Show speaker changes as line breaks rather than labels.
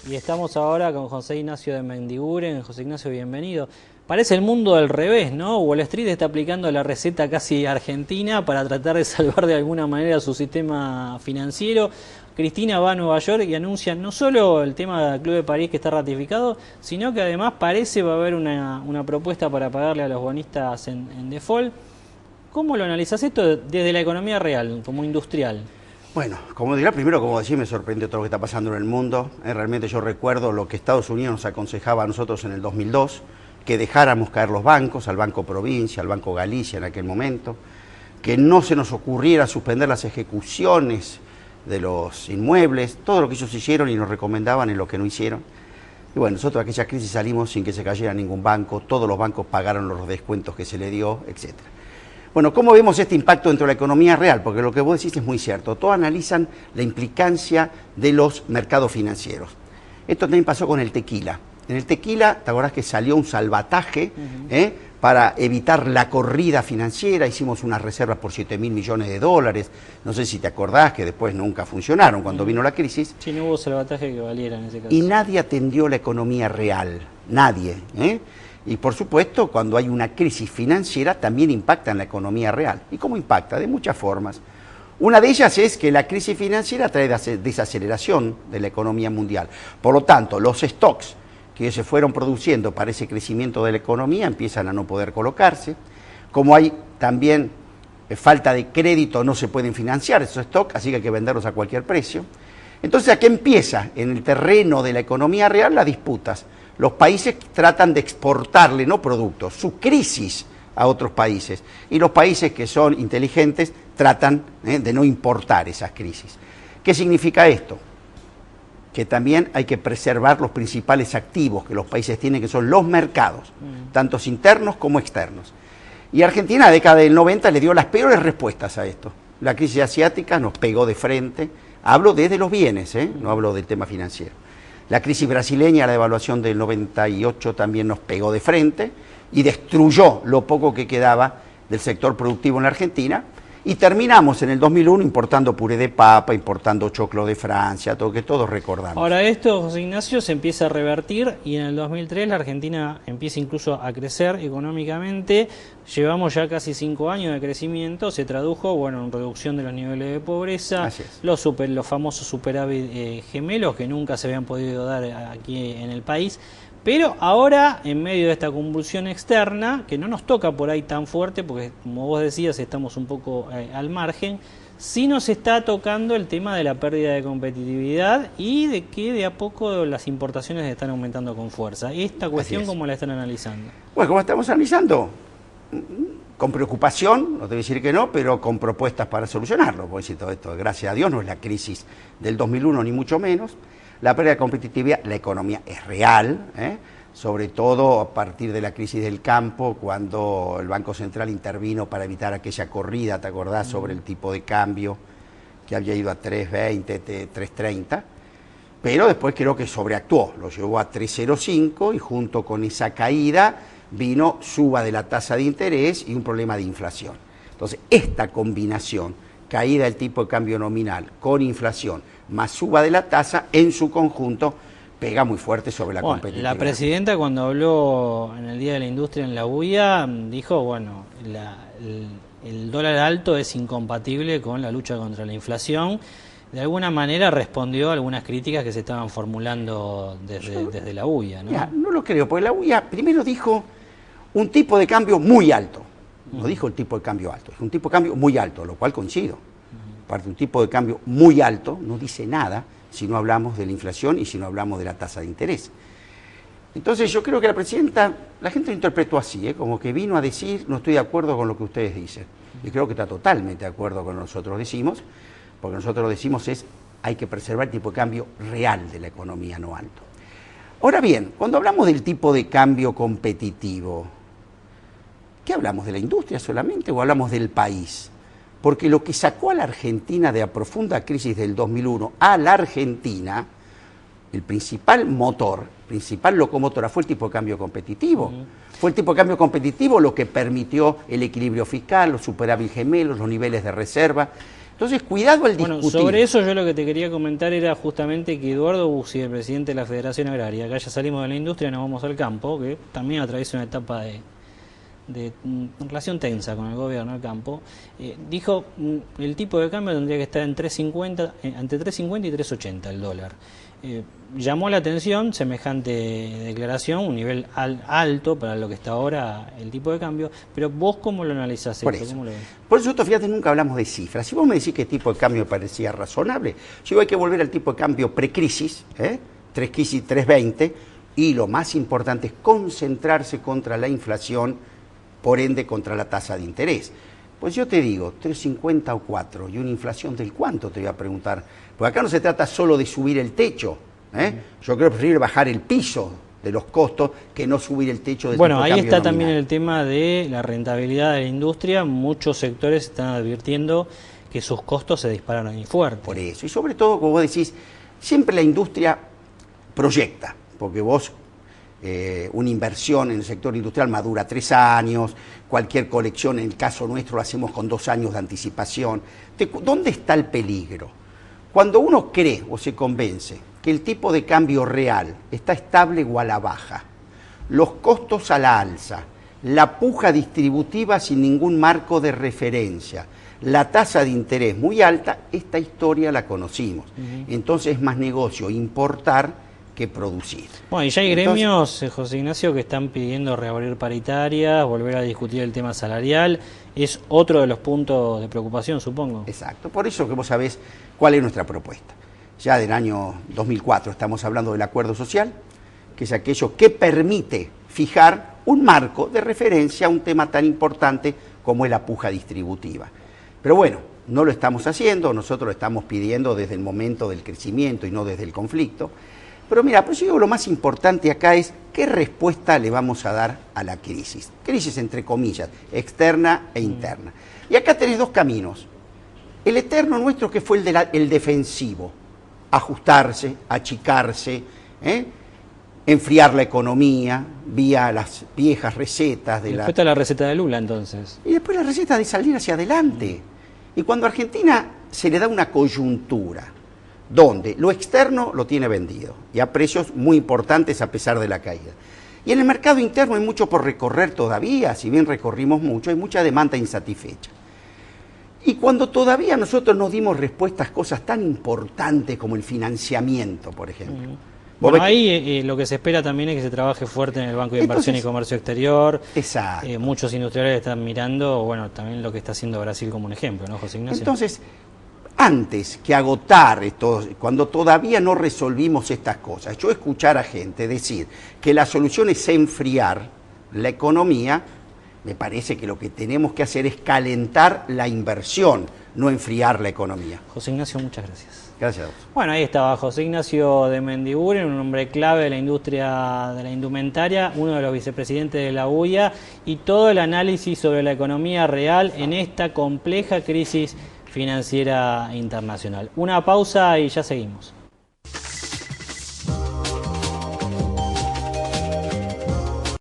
Y estamos ahora con José Ignacio de Mendiguren. José Ignacio, bienvenido. Parece el mundo al revés, ¿no? Wall Street está aplicando la receta casi argentina para tratar de salvar de alguna manera su sistema financiero. Cristina va a Nueva York y anuncia no solo el tema del Club de París que está ratificado, sino que además parece va a haber una propuesta para pagarle a los bonistas en default. ¿Cómo lo analizás esto desde la economía real, como industrial?
Bueno, como dirá, primero, como decía, me sorprende todo lo que está pasando en el mundo. Realmente yo recuerdo lo que Estados Unidos nos aconsejaba a nosotros en el 2002, que dejáramos caer los bancos, al Banco Provincia, al Banco Galicia en aquel momento, que no se nos ocurriera suspender las ejecuciones de los inmuebles, todo lo que ellos hicieron y nos recomendaban en lo que no hicieron. Y bueno, nosotros de aquella crisis salimos sin que se cayera ningún banco, todos los bancos pagaron los descuentos que se le dio, etcétera. Bueno, ¿cómo vemos este impacto dentro de la economía real? Porque lo que vos decís es muy cierto. Todos analizan la implicancia de los mercados financieros. Esto también pasó con el tequila. En el tequila, ¿te acordás que salió un salvataje para evitar la corrida financiera? Hicimos unas reservas por 7.000 millones de dólares. No sé si te acordás que después nunca funcionaron cuando vino la crisis.
Sí, no hubo salvataje que valiera en ese caso.
Y nadie atendió la economía real. Nadie. Y por supuesto, cuando hay una crisis financiera, también impacta en la economía real. ¿Y cómo impacta? De muchas formas. Una de ellas es que la crisis financiera trae desaceleración de la economía mundial. Por lo tanto, los stocks que se fueron produciendo para ese crecimiento de la economía empiezan a no poder colocarse. Como hay también falta de crédito, no se pueden financiar esos stocks, así que hay que venderlos a cualquier precio. Entonces, ¿a qué empieza? En el terreno de la economía real, las disputas. Los países tratan de exportarle, no productos, su crisis a otros países. Y los países que son inteligentes tratan de no importar esas crisis. ¿Qué significa esto? Que también hay que preservar los principales activos que los países tienen, que son los mercados, tanto internos como externos. Y Argentina, en la década del 90, le dio las peores respuestas a esto. La crisis asiática nos pegó de frente. Hablo desde los bienes, no hablo del tema financiero. La crisis brasileña, la devaluación del 98 también nos pegó de frente y destruyó lo poco que quedaba del sector productivo en la Argentina. Y terminamos en el 2001 importando puré de papa, importando choclo de Francia, todo que todos recordamos.
Ahora esto, José Ignacio, se empieza a revertir y en el 2003 la Argentina empieza incluso a crecer económicamente. Llevamos ya casi 5 años de crecimiento, se tradujo en reducción de los niveles de pobreza, los famosos superávit gemelos que nunca se habían podido dar aquí en el país. Pero ahora, en medio de esta convulsión externa, que no nos toca por ahí tan fuerte, porque como vos decías, estamos un poco al margen, sí nos está tocando el tema de la pérdida de competitividad y de que de a poco las importaciones están aumentando con fuerza. ¿Esta cuestión cómo la están analizando?
Bueno, ¿cómo estamos analizando? Con preocupación, no te voy a decir que no, pero con propuestas para solucionarlo. Porque si todo esto, gracias a Dios, no es la crisis del 2001, ni mucho menos. La pérdida de competitividad, la economía es real, sobre todo a partir de la crisis del campo, cuando el Banco Central intervino para evitar aquella corrida, ¿te acordás?, sobre el tipo de cambio que había ido a 3.20, 3.30, pero después creo que sobreactuó, lo llevó a 3.05 y junto con esa caída vino suba de la tasa de interés y un problema de inflación. Entonces, esta combinación, caída del tipo de cambio nominal con inflación, más suba de la tasa, en su conjunto pega muy fuerte sobre la competitividad.
La presidenta cuando habló en el Día de la Industria en la UIA dijo, el dólar alto es incompatible con la lucha contra la inflación. De alguna manera respondió a algunas críticas que se estaban formulando desde la UIA, ¿no?
Mira, no lo creo, porque la UIA primero dijo un tipo de cambio muy alto. No dijo el tipo de cambio alto, es un tipo de cambio muy alto, lo cual coincido. Aparte, un tipo de cambio muy alto no dice nada si no hablamos de la inflación y si no hablamos de la tasa de interés. Entonces yo creo que la presidenta, la gente lo interpretó así, como que vino a decir, no estoy de acuerdo con lo que ustedes dicen. Y creo que está totalmente de acuerdo con lo que nosotros decimos, porque nosotros decimos hay que preservar el tipo de cambio real de la economía, no alto. Ahora bien, cuando hablamos del tipo de cambio competitivo, ¿qué hablamos? ¿De la industria solamente o hablamos del país? Porque lo que sacó a la Argentina de la profunda crisis del 2001, a la Argentina, el principal motor, principal locomotora fue el tipo de cambio competitivo. Fue el tipo de cambio competitivo lo que permitió el equilibrio fiscal, los superávit gemelos, los niveles de reserva. Entonces, cuidado al discutir.
Bueno, sobre eso yo lo que te quería comentar era justamente que Eduardo Bussi, el presidente de la Federación Agraria, acá ya salimos de la industria, nos vamos al campo, que también atraviesa una etapa de relación tensa con el gobierno del campo, dijo el tipo de cambio tendría que estar en 3.50, entre 3.50 y 3.80 el dólar. Llamó la atención semejante declaración, un nivel alto para lo que está ahora el tipo de cambio, pero vos ¿cómo lo analizás esto? ¿Cómo lo ves?
Por eso, fíjate, nunca hablamos de cifras. Si vos me decís que el tipo de cambio me parecía razonable, yo digo hay que volver al tipo de cambio precrisis, 3 crisis 3.20, y lo más importante es concentrarse contra la inflación, por ende contra la tasa de interés. Pues yo te digo, 3.50 o 4, y una inflación del cuánto, te voy a preguntar. Porque acá no se trata solo de subir el techo. Yo creo preferir bajar el piso de los costos que no subir el techo del tipo de cambio
ahí está
nominal.
también el tema de la rentabilidad de la industria. Muchos sectores están advirtiendo que sus costos se dispararon muy fuerte.
Por eso, y sobre todo, como vos decís, siempre la industria proyecta, porque vos... una inversión en el sector industrial madura 3 años, cualquier colección, en el caso nuestro, lo hacemos con 2 años de anticipación. ¿Dónde está el peligro? Cuando uno cree o se convence que el tipo de cambio real está estable o a la baja, los costos a la alza, la puja distributiva sin ningún marco de referencia, la tasa de interés muy alta, esta historia la conocimos. Entonces es más negocio importar que producir.
Bueno, y ya hay gremios, José Ignacio, que están pidiendo reabrir paritarias, volver a discutir el tema salarial. Es otro de los puntos de preocupación, supongo.
Exacto, por eso que vos sabés cuál es nuestra propuesta. Ya del año 2004 estamos hablando del acuerdo social, que es aquello que permite fijar un marco de referencia a un tema tan importante como es la puja distributiva. Pero bueno, no lo estamos haciendo, nosotros lo estamos pidiendo desde el momento del crecimiento y no desde el conflicto. Pero mira, pues yo digo, lo más importante acá es qué respuesta le vamos a dar a la crisis. Crisis entre comillas, externa e interna. Y acá tenés 2 caminos. El eterno nuestro, que fue el defensivo, ajustarse, achicarse, enfriar la economía vía las viejas recetas de
después está la receta de Lula, entonces.
Y después la receta de salir hacia adelante. Y cuando a Argentina se le da una coyuntura donde lo externo lo tiene vendido y a precios muy importantes a pesar de la caída. Y en el mercado interno hay mucho por recorrer todavía, si bien recorrimos mucho, hay mucha demanda insatisfecha. Y cuando todavía nosotros nos dimos respuestas a cosas tan importantes como el financiamiento, por ejemplo.
Bueno, ahí lo que se espera también es que se trabaje fuerte en el Banco de Inversión y Comercio Exterior.
Exacto.
Muchos industriales están mirando, bueno, también lo que está haciendo Brasil como un ejemplo, ¿no, José Ignacio?
Entonces, antes que agotar esto, cuando todavía no resolvimos estas cosas, yo escuchar a gente decir que la solución es enfriar la economía, me parece que lo que tenemos que hacer es calentar la inversión, no enfriar la economía.
José Ignacio, muchas gracias.
Gracias a vos.
Bueno, ahí estaba José Ignacio de Mendiguren, un hombre clave de la industria de la indumentaria, uno de los vicepresidentes de la UIA, y todo el análisis sobre la economía real en esta compleja crisis financiera internacional. Una pausa y ya seguimos.